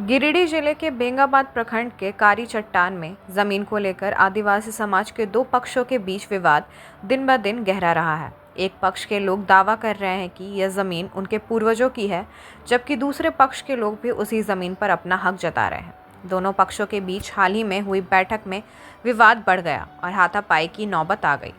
गिरिडीह जिले के बेंगाबाद प्रखंड के कारी चट्टान में जमीन को लेकर आदिवासी समाज के दो पक्षों के बीच विवाद दिन ब दिन गहरा रहा है। एक पक्ष के लोग दावा कर रहे हैं कि यह जमीन उनके पूर्वजों की है, जबकि दूसरे पक्ष के लोग भी उसी जमीन पर अपना हक जता रहे हैं। दोनों पक्षों के बीच हाल ही में हुई बैठक में विवाद बढ़ गया और हाथापाई की नौबत आ गई।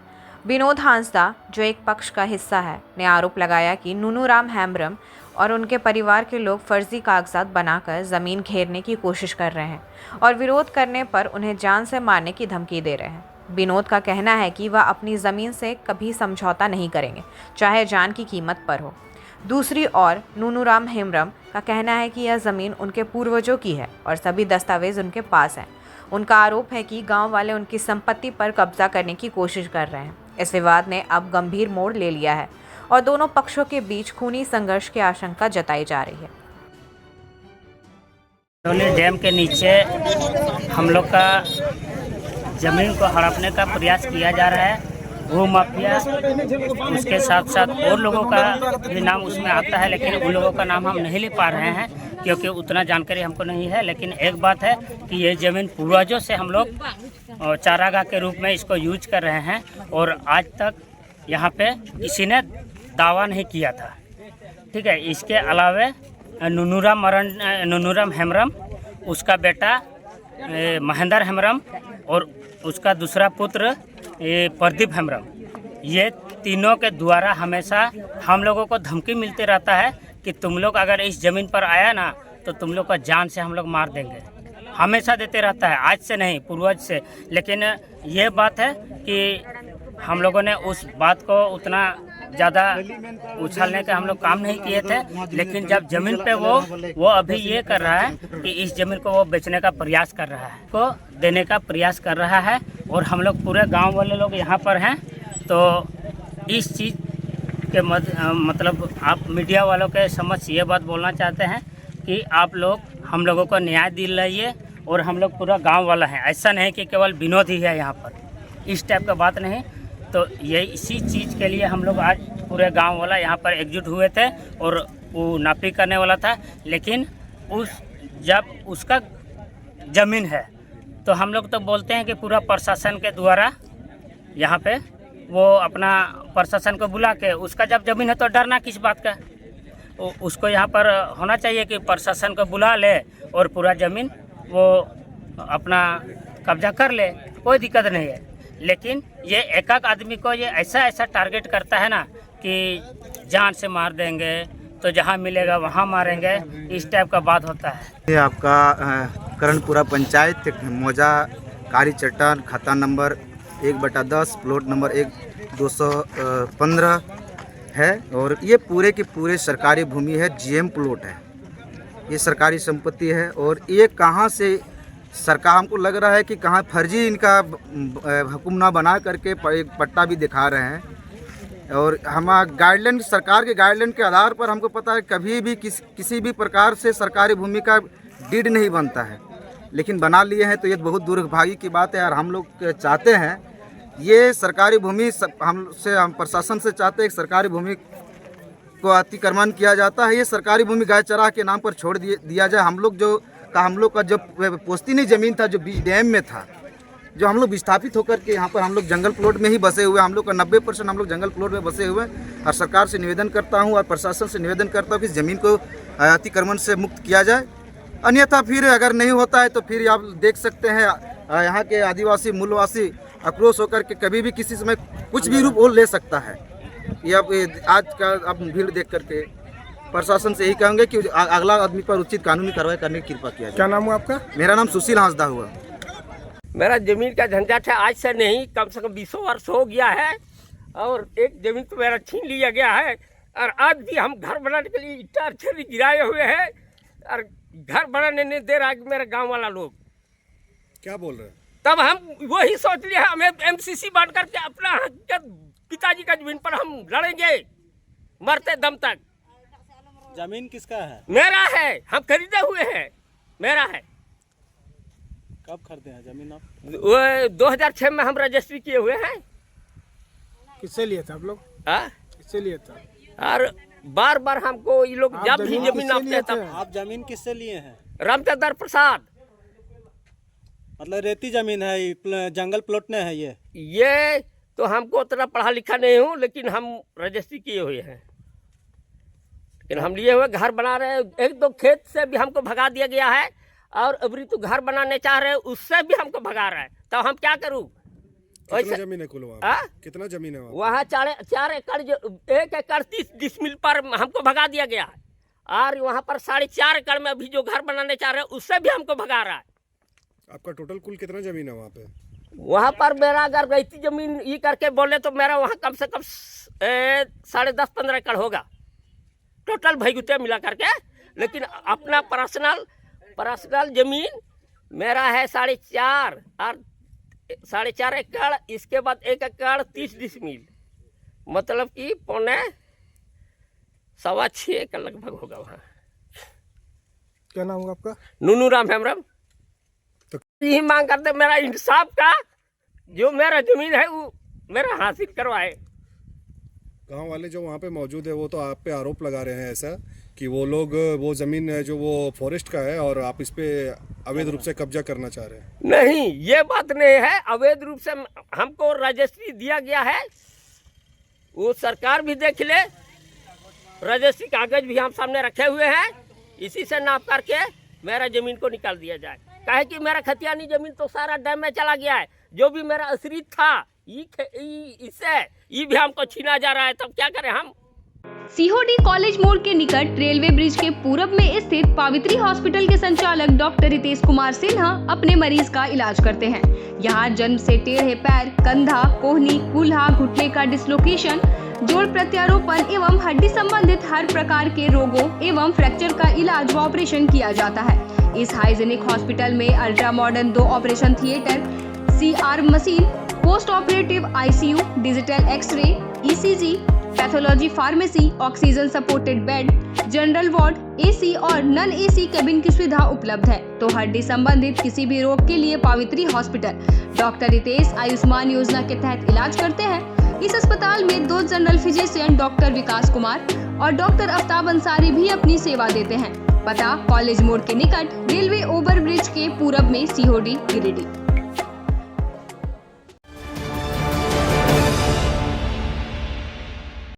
विनोद हांसदा, जो एक पक्ष का हिस्सा है, ने आरोप लगाया कि नूनूराम हेम्ब्रम और उनके परिवार के लोग फर्जी कागजात बनाकर जमीन घेरने की कोशिश कर रहे हैं और विरोध करने पर उन्हें जान से मारने की धमकी दे रहे हैं। विनोद का कहना है कि वह अपनी ज़मीन से कभी समझौता नहीं करेंगे, चाहे जान की कीमत पर हो। दूसरी ओर नूनूराम हेम्ब्रम का कहना है कि यह ज़मीन उनके पूर्वजों की है और सभी दस्तावेज उनके पास हैं। उनका आरोप है कि गांव वाले उनकी संपत्ति पर कब्जा करने की कोशिश कर रहे हैं। इस विवाद ने अब गंभीर मोड़ ले लिया है और दोनों पक्षों के बीच खूनी संघर्ष की आशंका जताई जा रही है। डैम के नीचे हम लोग का जमीन को हड़पने का प्रयास किया जा रहा है। वो माफिया, उसके साथ साथ और लोगों का भी नाम उसमें आता है, लेकिन उन लोगों का नाम हम नहीं ले पा रहे हैं क्योंकि उतना जानकारी हमको नहीं है। लेकिन एक बात है कि ये ज़मीन पूर्वजों से हम लोग चारागाह के रूप में इसको यूज कर रहे हैं और आज तक यहाँ पे किसी ने दावा नहीं किया था। ठीक है। इसके अलावा नूनूराम हेम्ब्रम, उसका बेटा महेंद्र हेम्ब्रम और उसका दूसरा पुत्र प्रदीप हेम्ब्रम, ये तीनों के द्वारा हमेशा हम लोगों को धमकी मिलते रहता है कि तुम लोग अगर इस ज़मीन पर आया ना तो तुम लोग का जान से हम लोग मार देंगे। हमेशा देते रहता है, आज से नहीं, पूर्वज से। लेकिन ये बात है कि हम लोगों ने उस बात को उतना ज़्यादा उछालने का हम लोग काम नहीं किए थे। लेकिन जब ज़मीन पे वो अभी ये कर रहा है कि इस ज़मीन को वो बेचने का प्रयास कर रहा है, को देने का प्रयास कर रहा है और हम लोग पूरे गांव वाले लोग यहाँ पर हैं। तो इस चीज़ के मतलब आप मीडिया वालों के समझ ये बात बोलना चाहते हैं कि आप लोग हम लोगों को न्याय दिलाइए और हम लोग पूरा गाँव वाला हैं। ऐसा नहीं कि केवल विनोद ही है यहाँ पर, इस टाइप का बात नहीं। तो ये इसी चीज़ के लिए हम लोग आज पूरे गांव वाला यहाँ पर एकजुट हुए थे और वो नापी करने वाला था। लेकिन जब उसका ज़मीन है तो हम लोग तो बोलते हैं कि पूरा प्रशासन के द्वारा यहाँ पे वो अपना प्रशासन को बुला के, उसका जब ज़मीन है तो डरना किस बात का। उसको यहाँ पर होना चाहिए कि प्रशासन को बुला ले और पूरा ज़मीन वो अपना कब्जा कर ले, कोई दिक्कत नहीं है। लेकिन ये एक आदमी को ये ऐसा टारगेट करता है ना कि जान से मार देंगे, तो जहाँ मिलेगा वहाँ मारेंगे, इस टाइप का बात होता है। ये आपका करणपुरा पंचायत मौजा कारी चट्टान, खाता नंबर 1/10, प्लॉट नंबर 1215 है और ये पूरे की पूरे सरकारी भूमि है, जीएम प्लॉट है, ये सरकारी संपत्ति है। और ये कहाँ से सरकार, हमको लग रहा है कि कहाँ फर्जी इनका हुक्मनामा बना करके पट्टा भी दिखा रहे हैं। और हम गाइडलाइन, सरकार के गाइडलाइन के आधार पर हमको पता है कभी भी किसी भी प्रकार से सरकारी भूमि का डीड नहीं बनता है, लेकिन बना लिए हैं। तो ये बहुत दुर्भाग्य की बात है। और हम लोग चाहते हैं ये सरकारी भूमि, हम प्रशासन से चाहते हैं सरकारी भूमि को अतिक्रमण किया जाता है। ये सरकारी भूमि गाय चरा के नाम पर छोड़ दिया जाए। हम लोग का जो पोस्तीनी ज़मीन था, जो बीच डैम में था, जो हम लोग विस्थापित होकर के यहाँ पर हम लोग जंगल प्लॉट में ही बसे हुए, हम लोग का 90% हम लोग जंगल प्लॉट में बसे हुए। और सरकार से निवेदन करता हूँ और प्रशासन से निवेदन करता हूँ कि इस ज़मीन को अतिक्रमण से मुक्त किया जाए। अन्यथा फिर अगर नहीं होता है तो फिर आप देख सकते हैं यहाँ के आदिवासी मूलवासी आक्रोश होकर के कभी भी किसी समय कुछ भी रूप ले सकता है। ये अब आज का आप भीड़ देख करके प्रशासन से यही कहेंगे कि अगला आदमी पर उचित कानूनी कार्रवाई करने की कृपा किया जाए। क्या नाम हुआ आपका? मेरा नाम सुशील हांसदा हुआ। मेरा जमीन का झंझट है, आज से नहीं, कम से कम 20 वर्ष हो गया है। और एक जमीन तो मेरा छीन लिया गया है और आज भी हम घर बनाने के लिए ईंटा छर्री गिराए हुए हैं और घर बनाने नहीं दे रहा है मेरा गाँव वाला लोग। क्या बोल रहे हैं? तब हम वही सोच लिए हमें एमसीसी बांट करके अपना पिताजी का जमीन पर हम लड़ेंगे मरते दम तक। जमीन किसका है? मेरा है, हम खरीदे हुए हैं, मेरा है। कब खरीदे हैं जमीन आप? वो 2006 में हम रजिस्ट्री किए हुए हैं। किससे लिए थे आप लोग? किससे लिए थे? और बार बार हमको ये लोग जब भी जमीन नापते हैं तब। आप जमीन किससे लिए हैं? रामचंद्र प्रसाद। मतलब रेती जमीन है, जंगल प्लॉट नहीं है ये तो हमको उतना पढ़ा लिखा नहीं हूँ, लेकिन हम रजिस्ट्री किए हुए हैं, लेकिन हम लिए हुए घर बना रहे हैं। एक दो खेत से भी हमको भगा दिया गया है, और अभी तो घर बनाने चाह रहे हैं, उससे भी हमको भगा रहा है। तो हम क्या करूँ? कितना जमीन है कुल वहाँ? कितना जमीन है वहाँ? 4 एकड़, 1 एकड़ 30 डिसमिल पर हमको भगा दिया गया है, और वहाँ पर 4.5 एकड़ में अभी जो घर बनाने चाह रहे हैं, उससे भी हमको भगा रहा है। आपका टोटल कुल कितना जमीन है वहाँ पे? वहाँ पर मेरा अगर रहती जमीन ये करके बोले तो मेरा वहाँ कम से कम 10.5-15 एकड़ होगा टोटल भैगुते मिला करके। लेकिन अपना पर्सनल जमीन मेरा है 4.5 और 4.5 एकड़, इसके बाद 1 एकड़ 30 डिसमिल, मतलब कि 5.25 एकड़ लगभग होगा वहाँ। क्या नाम होगा आपका? नूनू राम हेमरम। तो यही मांग करते मेरा इंसाफ का, जो मेरा जमीन है वो मेरा हासिल करवाए। गांव वाले जो वहाँ पे मौजूद है वो तो आप पे आरोप लगा रहे हैं ऐसा कि वो लोग वो जमीन है जो वो फॉरेस्ट का है और आप इस पे अवैध रूप से कब्जा करना चाह रहे हैं। नहीं, ये बात नहीं है। अवैध रूप से हमको रजिस्ट्री दिया गया है, वो सरकार भी देख ले। रजिस्ट्री कागज भी हम सामने रखे हुए हैं, इसी से नाप करके मेरा जमीन को निकाल दिया जाए। काहे कि मेरा खतियानी जमीन तो सारा डैम में चला गया है, जो भी मेरा आश्रित था इससे ये भी हमको छीना जा रहा है। तब क्या करें हम? सीहोडी कॉलेज मोड़ के निकट रेलवे ब्रिज के पूरब में स्थित पावित्री हॉस्पिटल के संचालक डॉक्टर रितेश कुमार सिन्हा अपने मरीज का इलाज करते हैं। यहां जन्म से टेढ़े पैर, कंधा, कोहनी, कूल्हा, घुटने का डिसलोकेशन, जोड़ प्रत्यारोपण एवं हड्डी संबंधित हर प्रकार के रोगों एवं फ्रैक्चर का इलाज व ऑपरेशन किया जाता है। इस हाइजेनिक हॉस्पिटल में ultra modern 2 operation theatre, CR machine, post operative ICU, digital x ray, ECG, pathology pharmacy, oxygen supported bed, general ward, AC और नॉन AC केबिन की सुविधा उपलब्ध है। तो हड्डी संबंधित किसी भी रोग के लिए पावित्री हॉस्पिटल डॉक्टर रितेश आयुष्मान योजना के तहत इलाज करते हैं। इस अस्पताल में 2 जनरल फिजिशियन डॉक्टर विकास कुमार और डॉक्टर आफ्ताब अंसारी भी अपनी सेवा देते हैं। पता कॉलेज मोड़ के निकट रेलवे ओवर ब्रिज के पूरब में, सीहोडी, गिरिडीह।